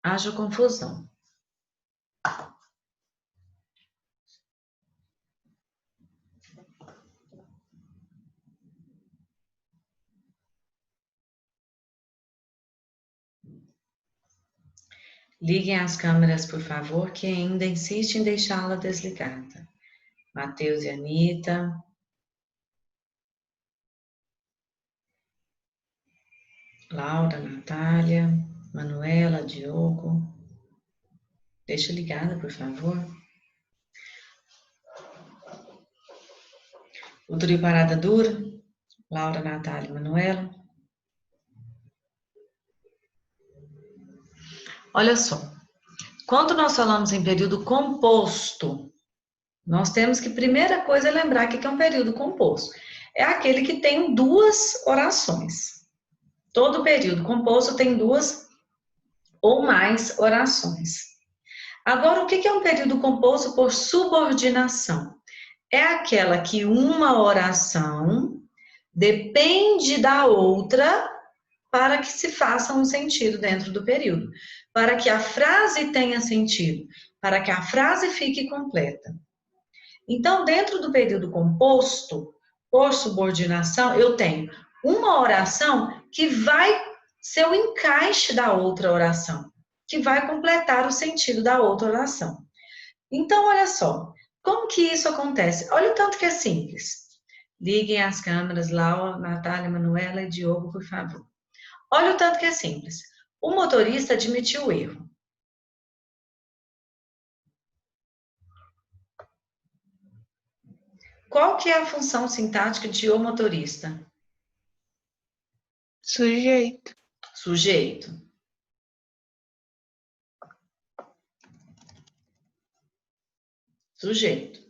haja confusão. Liguem as câmeras, por favor, que ainda insiste em deixá-la desligada. Matheus e Anitta. Laura, Natália, Manuela, Diogo. Deixa ligada, por favor. O trio Parada Dura. Laura, Natália, Manuela. Olha só. Quando nós falamos em período composto, nós temos que, primeira coisa, é lembrar que é um período composto. É aquele que tem duas orações. Todo período composto tem duas ou mais orações. Agora, o que é um período composto por subordinação? É aquela que uma oração depende da outra para que se faça um sentido dentro do período, para que a frase tenha sentido, para que a frase fique completa. Então, dentro do período composto, por subordinação, eu tenho uma oração que vai ser o encaixe da outra oração, que vai completar o sentido da outra oração. Então, olha só, como que isso acontece? Olha o tanto que é simples. Liguem as câmeras, Laura, Natália, Manuela e Diogo, por favor. Olha o tanto que é simples. O motorista admitiu o erro. Qual que é a função sintática de o motorista? Sujeito. Sujeito. Sujeito.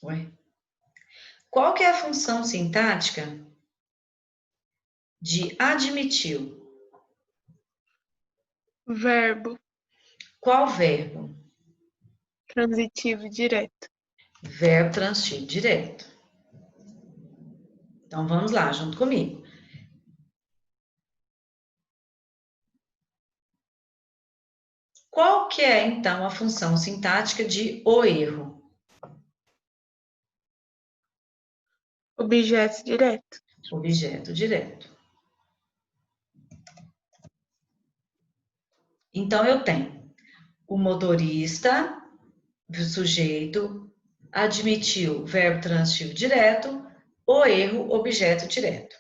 Ué. Qual que é a função sintática de admitiu? Verbo. Qual verbo? Transitivo direto. Verbo transitivo direto. Então, vamos lá, junto comigo. Qual que é, então, a função sintática de o erro? Objeto direto. Objeto direto. Então, eu tenho o motorista, o sujeito, admitiu, verbo transitivo direto, o erro, objeto direto.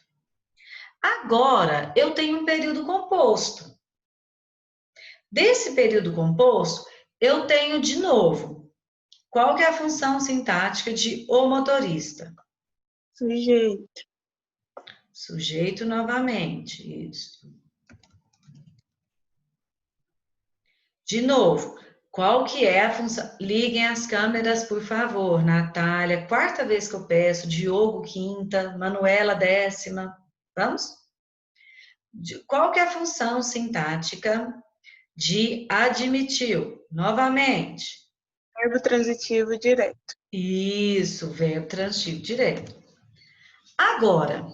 Agora, eu tenho um período composto. Desse período composto, eu tenho de novo. Qual que é a função sintática de o motorista? Sujeito. Sujeito novamente, isso. De novo, qual que é a função? Liguem as câmeras, por favor. Natália, quarta vez que eu peço. Diogo, quinta. Manuela, décima. Vamos? Qual que é a função sintática de admitiu? Novamente. Verbo transitivo direto. Isso, verbo transitivo direto. Agora,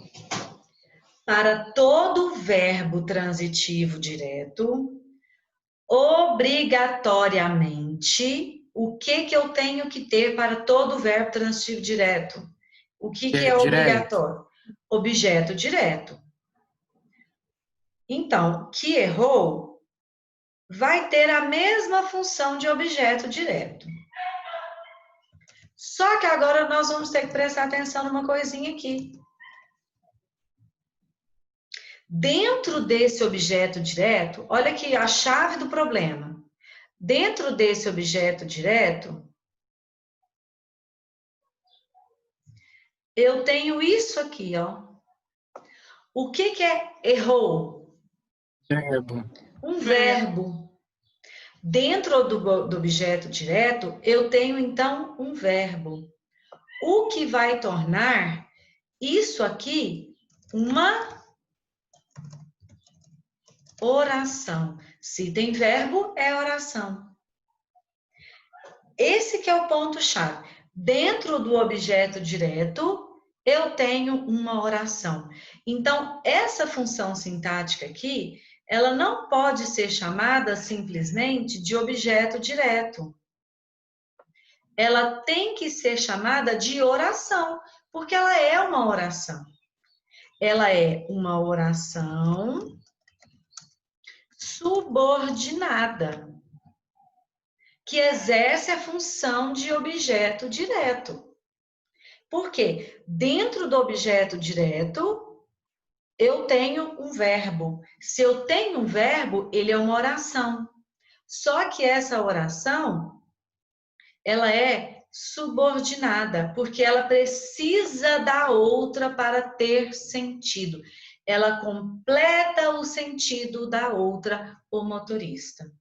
para todo verbo transitivo direto, obrigatoriamente, o que eu tenho que ter para todo verbo transitivo direto? O que é obrigatório? Objeto direto. Então, que errou vai ter a mesma função de objeto direto. Só que agora nós vamos ter que prestar atenção numa coisinha aqui. Dentro desse objeto direto, olha aqui a chave do problema. Dentro desse objeto direto, eu tenho isso aqui, ó. O que é errou? Verbo. Um verbo. Dentro do objeto direto, eu tenho, então, um verbo. O que vai tornar isso aqui uma oração. Se tem verbo, é oração. Esse que é o ponto-chave. Dentro do objeto direto, eu tenho uma oração. Então, essa função sintática aqui, ela não pode ser chamada simplesmente de objeto direto. Ela tem que ser chamada de oração, porque ela é uma oração. Ela é uma oração subordinada, que exerce a função de objeto direto. Por quê? Dentro do objeto direto, eu tenho um verbo. Se eu tenho um verbo, ele é uma oração. Só que essa oração, ela é subordinada, porque ela precisa da outra para ter sentido. Ela completa o sentido da outra, o motorista.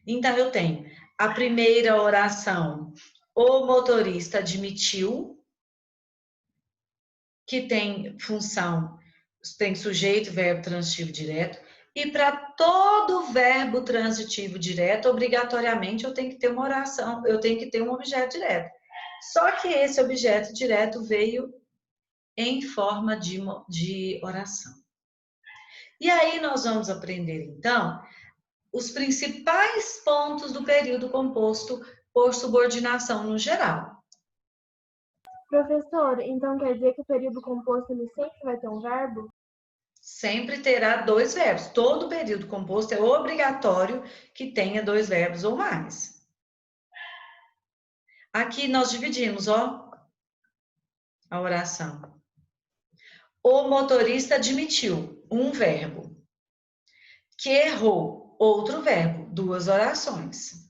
Então, eu tenho a primeira oração, o motorista admitiu, que tem função, tem sujeito, verbo transitivo direto, e para todo verbo transitivo direto, obrigatoriamente eu tenho que ter uma oração, eu tenho que ter um objeto direto. Só que esse objeto direto veio em forma de oração. E aí nós vamos aprender, então, os principais pontos do período composto por subordinação no geral. Professor, então quer dizer que o período composto ele sempre vai ter um verbo? Sempre terá dois verbos. Todo período composto é obrigatório que tenha dois verbos ou mais. Aqui nós dividimos, ó, a oração. O motorista admitiu, um verbo. Que errou, outro verbo, duas orações.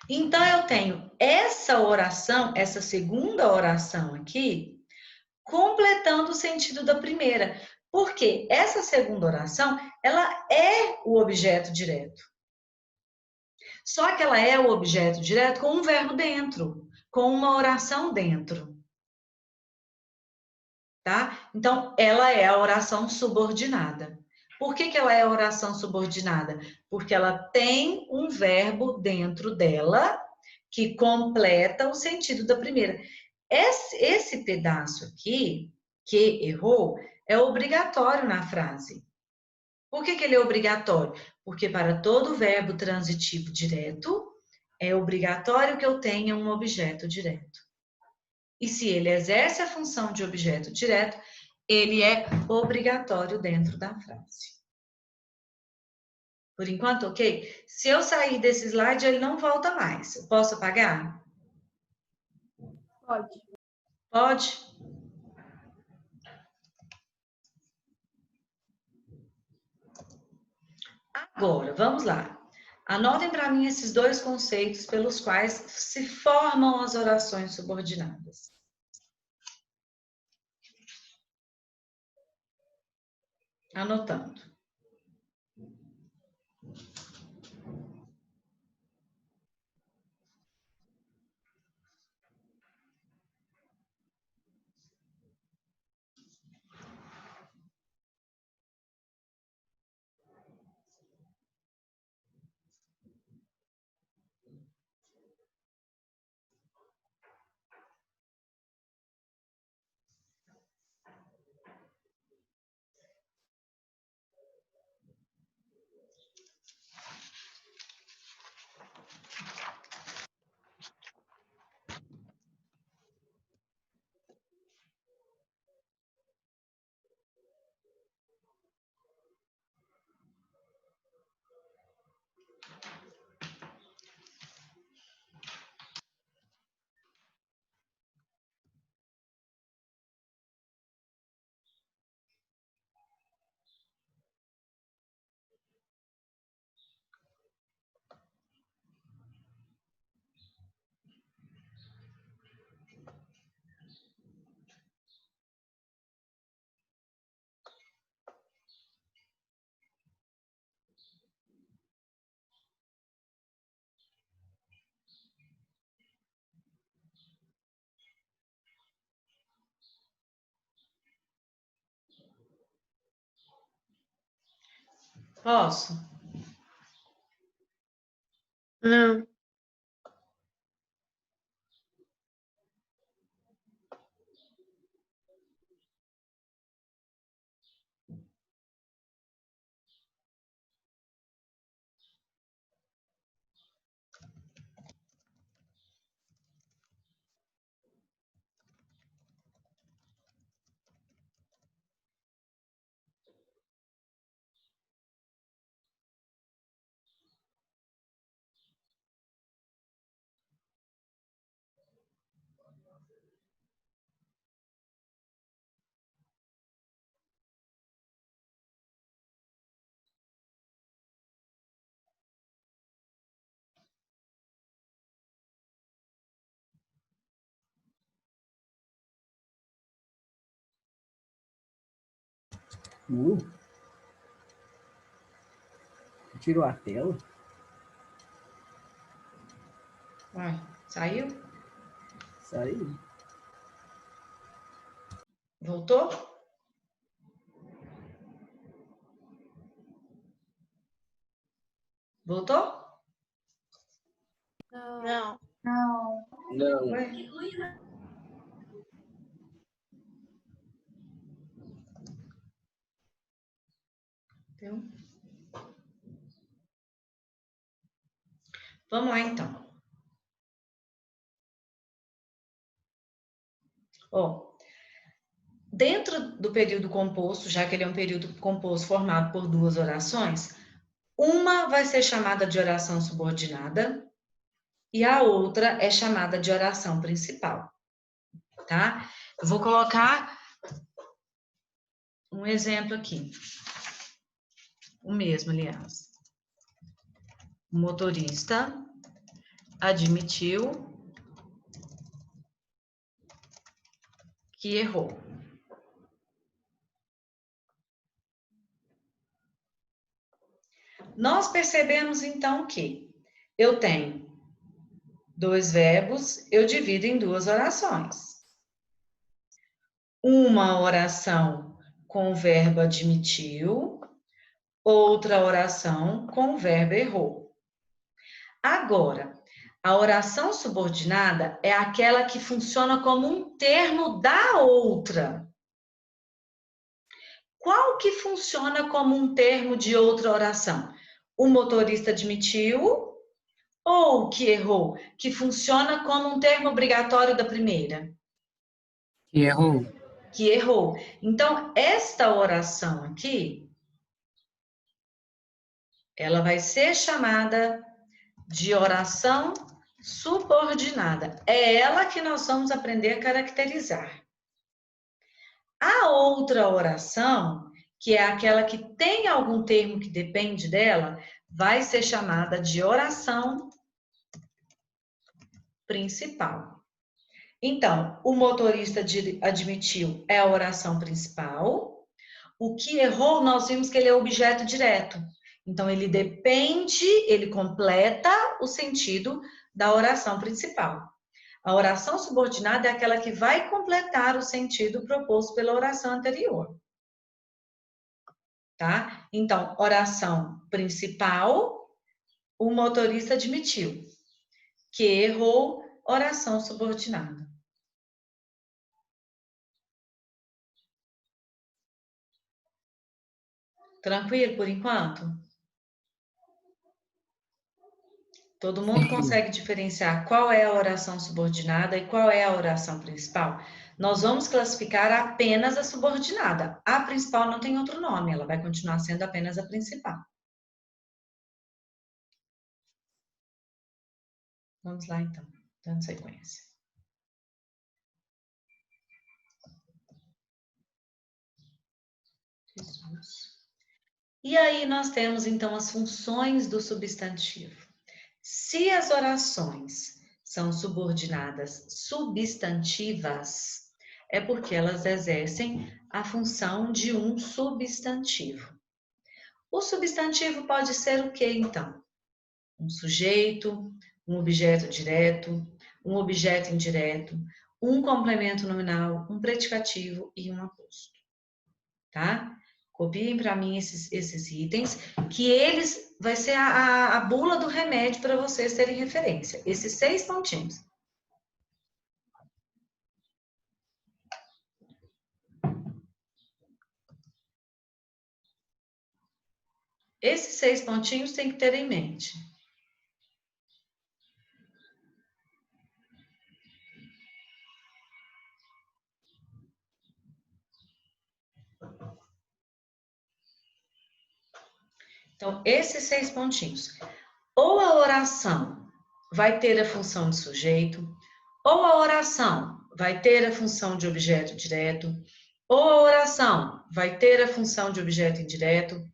Então, eu tenho essa oração, essa segunda oração aqui, completando o sentido da primeira. Porque essa segunda oração, ela é o objeto direto. Só que ela é o objeto direto com um verbo dentro, com uma oração dentro. Tá? Então, ela é a oração subordinada. Por que ela é a oração subordinada? Porque ela tem um verbo dentro dela que completa o sentido da primeira. Esse pedaço aqui, que errou, é obrigatório na frase. Por que ele é obrigatório? Porque para todo verbo transitivo direto, é obrigatório que eu tenha um objeto direto. E se ele exerce a função de objeto direto, ele é obrigatório dentro da frase. Por enquanto, ok? Se eu sair desse slide, ele não volta mais. Eu posso apagar? Pode. Pode? Agora, vamos lá. Anotem para mim esses dois conceitos pelos quais se formam as orações subordinadas. Anotando. Posso? Não. Tirou a tela? Uai, saiu? Saiu. Voltou? Voltou? Não. Não. Ué? Deu? Vamos lá, então. Ó, dentro do período composto, já que ele é um período composto formado por duas orações, uma vai ser chamada de oração subordinada e a outra é chamada de oração principal, tá? Eu vou colocar um exemplo aqui. O mesmo, aliás. O motorista admitiu que errou. Nós percebemos, então, que eu tenho dois verbos, eu divido em duas orações. Uma oração com o verbo admitiu, outra oração com o verbo errou. Agora, a oração subordinada é aquela que funciona como um termo da outra. Qual que funciona como um termo de outra oração? O motorista admitiu ou o que errou? Que funciona como um termo obrigatório da primeira? Que errou. Que errou. Então, esta oração aqui, ela vai ser chamada de oração subordinada. É ela que nós vamos aprender a caracterizar. A outra oração, que é aquela que tem algum termo que depende dela, vai ser chamada de oração principal. Então, o motorista admitiu é a oração principal. O que errou, nós vimos que ele é objeto direto. Então, ele depende, ele completa o sentido da oração principal. A oração subordinada é aquela que vai completar o sentido proposto pela oração anterior. Tá? Então, oração principal, o motorista admitiu. Que errou, oração subordinada. Tranquilo por enquanto? Todo mundo consegue diferenciar qual é a oração subordinada e qual é a oração principal? Nós vamos classificar apenas a subordinada. A principal não tem outro nome, ela vai continuar sendo apenas a principal. Vamos lá, então, dando sequência. Jesus. E aí nós temos, então, as funções do substantivo. Se as orações são subordinadas substantivas, é porque elas exercem a função de um substantivo. O substantivo pode ser o quê, então? Um sujeito, um objeto direto, um objeto indireto, um complemento nominal, um predicativo e um aposto. Tá? Copiem para mim esses itens, que eles vai ser a bula do remédio para vocês terem referência. Esses 6 pontinhos. Esses 6 pontinhos tem que ter em mente. Então, esses 6 pontinhos. Ou a oração vai ter a função de sujeito, ou a oração vai ter a função de objeto direto, ou a oração vai ter a função de objeto indireto,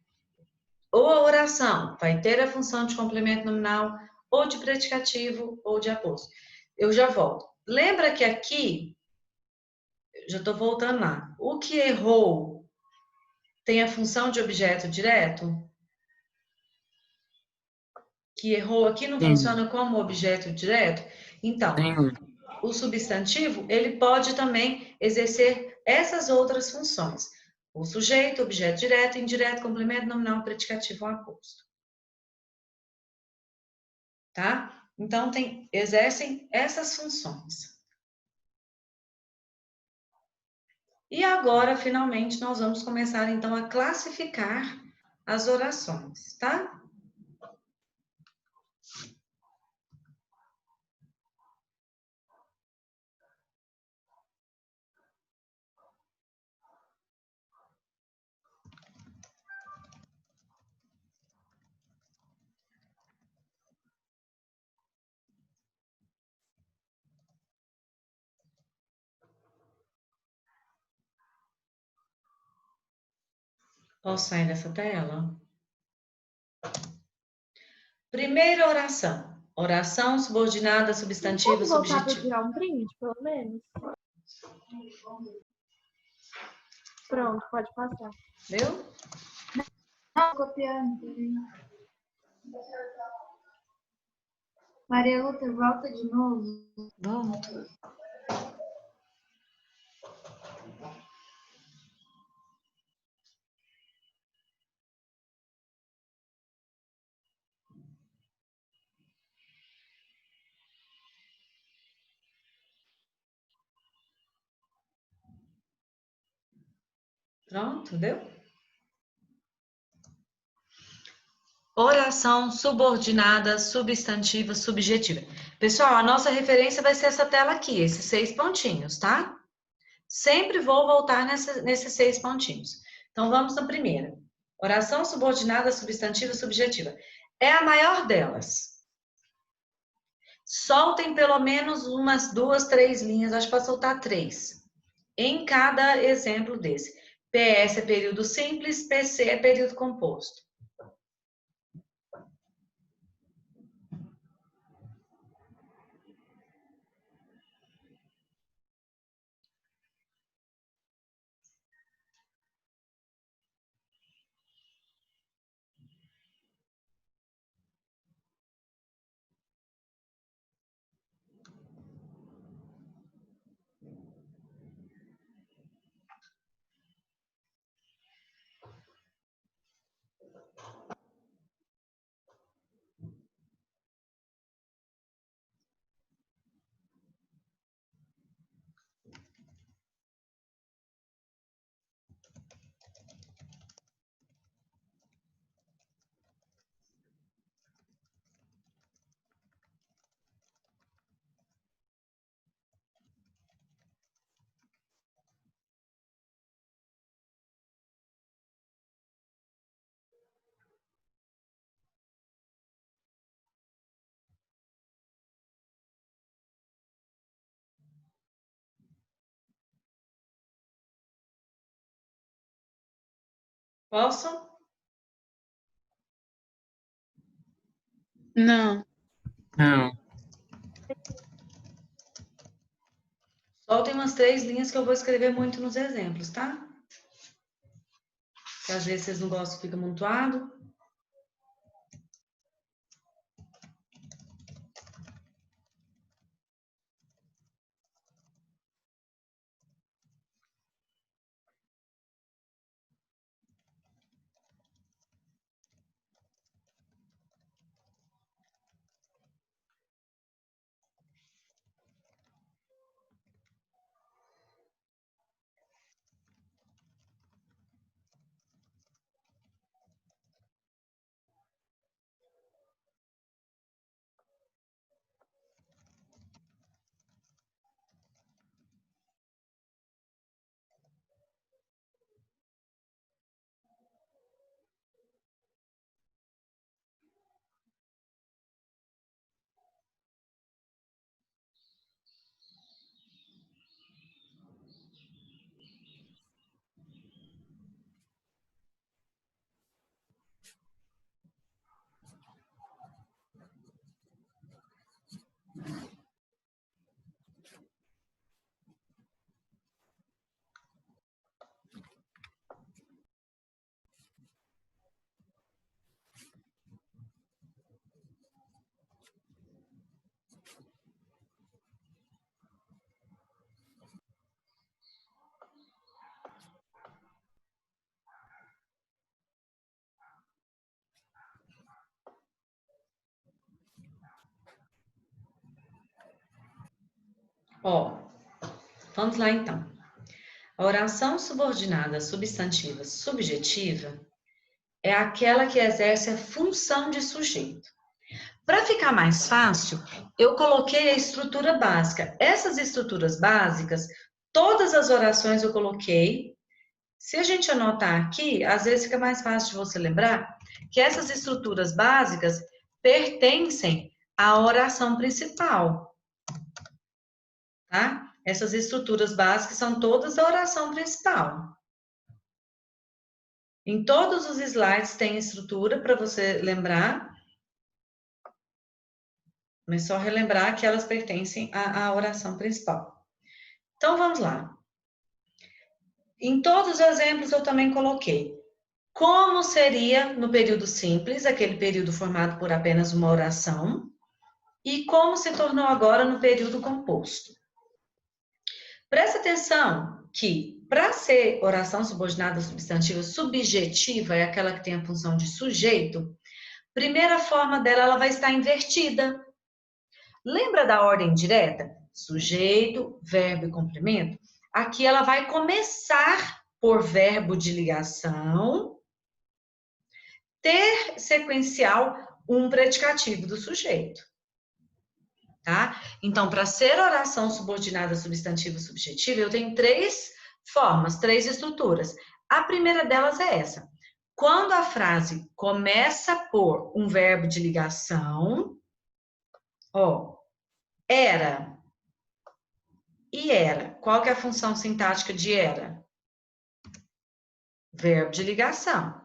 ou a oração vai ter a função de complemento nominal, ou de predicativo, ou de aposto. Eu já volto. Lembra que aqui, já estou voltando lá, o que errou tem a função de objeto direto? Que errou aqui não Tem. funciona como objeto direto? Então, Tem um. o substantivo, ele pode também exercer essas outras funções. O sujeito, objeto direto, indireto, complemento, nominal, predicativo ou aposto. Tá? Então, exercem essas funções. E agora, finalmente, nós vamos começar, então, a classificar as orações, tá? Posso sair dessa tela? Primeira oração. Oração subordinada, substantiva, Posso voltar para subjetiva. tirar um print, pelo menos? Pronto, pode passar. Viu? Não, copiando. Maria Lúcia, volta de novo. Volto. Pronto, deu? Oração subordinada, substantiva, subjetiva. Pessoal, a nossa referência vai ser essa tela aqui, esses 6 pontinhos, tá? Sempre vou voltar nesses 6 pontinhos. Então, vamos na primeira. Oração subordinada, substantiva, subjetiva. É a maior delas. Soltem pelo menos umas 2, 3 linhas, acho que pode soltar 3. Em cada exemplo desse. PS é período simples, PC é período composto. Posso? Não. Não. Soltem umas 3 linhas que eu vou escrever muito nos exemplos, tá? Que às vezes vocês não gostam, fica amontoado. Ó, vamos lá então. A oração subordinada substantiva subjetiva é aquela que exerce a função de sujeito. Para ficar mais fácil, eu coloquei a estrutura básica. Essas estruturas básicas, todas as orações eu coloquei. Se a gente anotar aqui, às vezes fica mais fácil de você lembrar que essas estruturas básicas pertencem à oração principal, tá? Essas estruturas básicas são todas da oração principal. Em todos os slides tem estrutura para você lembrar, mas só relembrar que elas pertencem à oração principal. Então, vamos lá. Em todos os exemplos eu também coloquei como seria no período simples, aquele período formado por apenas uma oração, e como se tornou agora no período composto. Presta atenção que, para ser oração subordinada substantiva subjetiva, é aquela que tem a função de sujeito, primeira forma dela ela vai estar invertida. Lembra da ordem direta? Sujeito, verbo e complemento? Aqui ela vai começar por verbo de ligação, ter sequencial um predicativo do sujeito. Tá? Então, para ser oração subordinada substantiva subjetiva, eu tenho três formas, três estruturas. A primeira delas é essa. Quando a frase começa por um verbo de ligação, ó, era e era. Qual que é a função sintática de era? Verbo de ligação.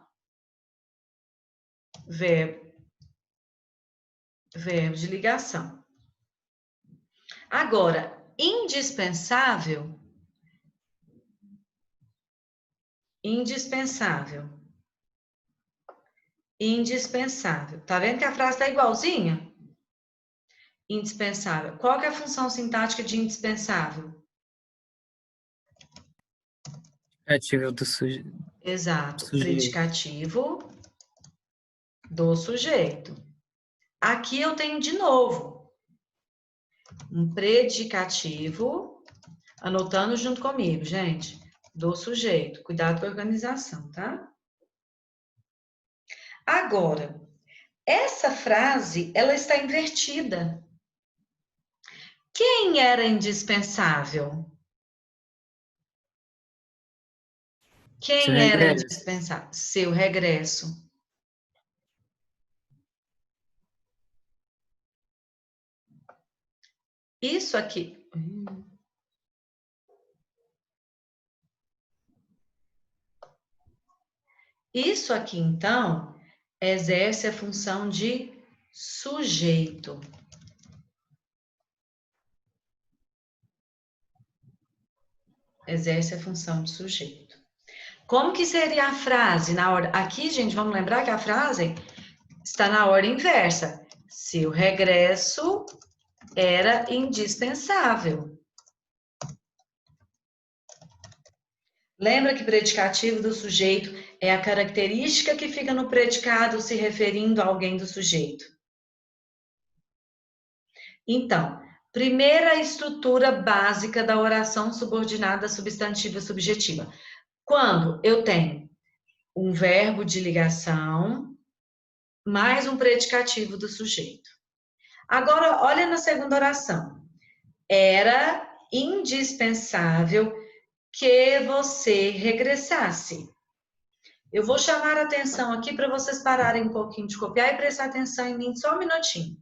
Verbo de ligação. Agora, indispensável. Indispensável. Indispensável. Tá vendo que a frase tá igualzinha? Indispensável. Qual que é a função sintática de indispensável? Predicativo do sujeito. Exato. Predicativo do sujeito. Aqui eu tenho de novo um predicativo, anotando junto comigo, gente, do sujeito. Cuidado com a organização, tá? Agora, essa frase, ela está invertida. Quem era indispensável? Quem era indispensável? Seu regresso. Isso aqui. Isso aqui, então, exerce a função de sujeito. Exerce a função de sujeito. Como que seria a frase na ordem? Aqui, gente, vamos lembrar que a frase está na ordem inversa. Seu regresso era indispensável. Lembra que predicativo do sujeito é a característica que fica no predicado se referindo a alguém do sujeito. Então, primeira estrutura básica da oração subordinada substantiva subjetiva. Quando eu tenho um verbo de ligação mais um predicativo do sujeito. Agora, olha na segunda oração. Era indispensável que você regressasse. Eu vou chamar a atenção aqui para vocês pararem um pouquinho de copiar e prestar atenção em mim só um minutinho.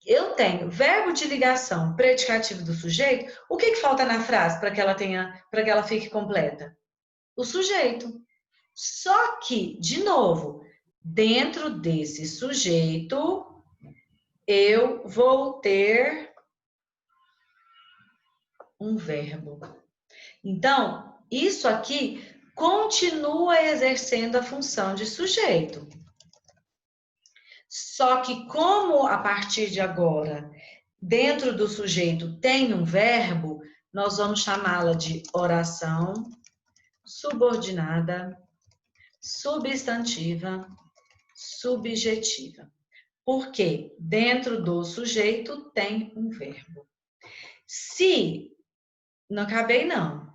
Eu tenho verbo de ligação, predicativo do sujeito. O que falta na frase para que ela fique completa? O sujeito. Só que, de novo, dentro desse sujeito, eu vou ter um verbo. Então, isso aqui continua exercendo a função de sujeito. Só que como a partir de agora, dentro do sujeito tem um verbo, nós vamos chamá-la de oração subordinada, substantiva, subjetiva. Porque dentro do sujeito tem um verbo. Se, não acabei não,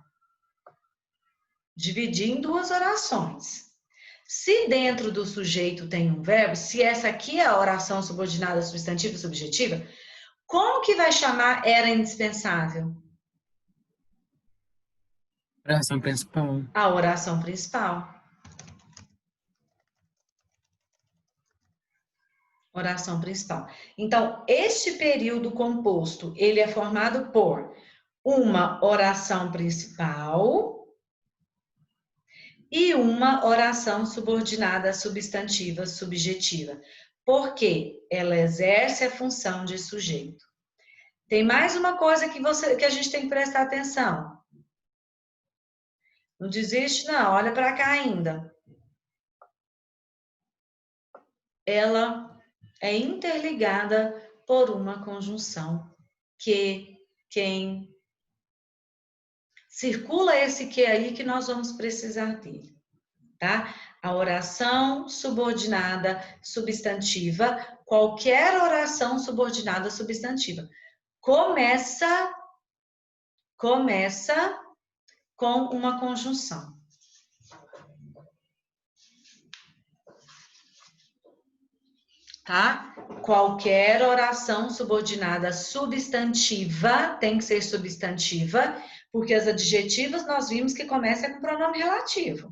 dividi em duas orações. Se dentro do sujeito tem um verbo, se essa aqui é a oração subordinada substantiva e subjetiva, como que vai chamar era indispensável? Oração principal. A oração principal. Oração principal. Então, este período composto, ele é formado por uma oração principal e uma oração subordinada substantiva subjetiva, porque ela exerce a função de sujeito. Tem mais uma coisa que a gente tem que prestar atenção. Não desiste, não. Olha para cá ainda. Ela é interligada por uma conjunção que, quem. Circula esse que aí que nós vamos precisar dele, tá? A oração subordinada substantiva, qualquer oração subordinada substantiva, começa com uma conjunção. Tá? Qualquer oração subordinada substantiva tem que ser substantiva, porque as adjetivas nós vimos que começa com pronome relativo.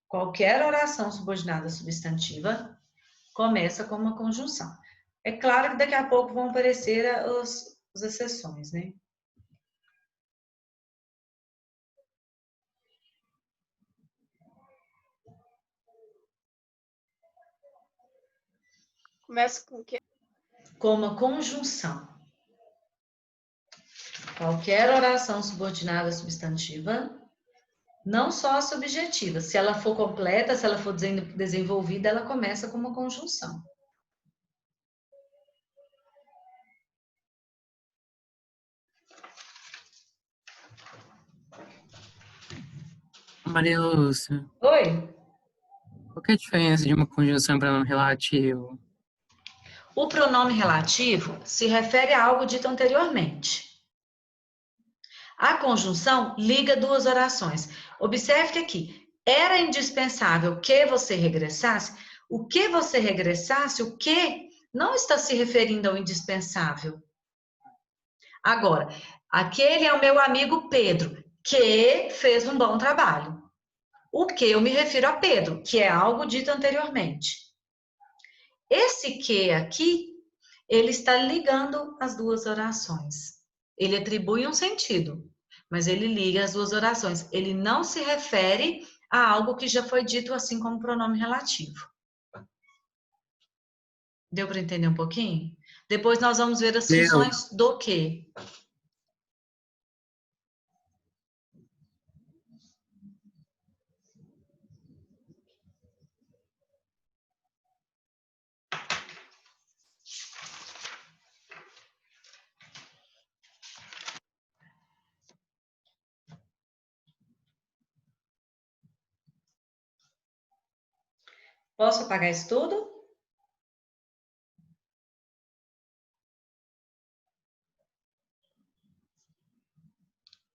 Qualquer oração subordinada substantiva começa com uma conjunção. É claro que daqui a pouco vão aparecer as exceções, né? Começa com o quê? Com uma conjunção. Qualquer oração subordinada substantiva, não só a subjetiva. Se ela for completa, se ela for desenvolvida, ela começa com uma conjunção. Maria Lúcia, Oi? qual que é a diferença de uma conjunção e pronome relativo? O pronome relativo se refere a algo dito anteriormente. A conjunção liga duas orações. Observe que aqui, era indispensável que você regressasse. O que você regressasse, o que não está se referindo ao indispensável. Agora, aquele é o meu amigo Pedro, que fez um bom trabalho. O que eu me refiro a Pedro, que é algo dito anteriormente. Esse que aqui, ele está ligando as duas orações. Ele atribui um sentido, mas ele liga as duas orações. Ele não se refere a algo que já foi dito assim como pronome relativo. Deu para entender um pouquinho? Depois nós vamos ver as funções do que. Posso apagar isso tudo?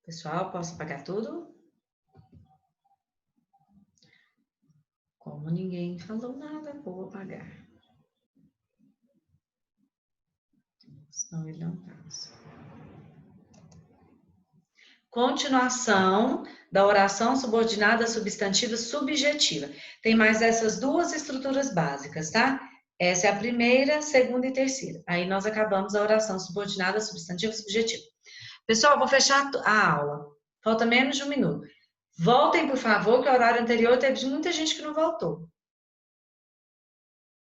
Pessoal, posso apagar tudo? Como ninguém falou nada, vou apagar. Senão ele não passa. Continuação da oração subordinada substantiva subjetiva. Tem mais essas duas estruturas básicas, tá? Essa é a primeira, segunda e terceira. Aí nós acabamos a oração subordinada substantiva subjetiva. Pessoal, vou fechar a aula. Falta menos de 1 minuto. Voltem, por favor, que o horário anterior teve muita gente que não voltou.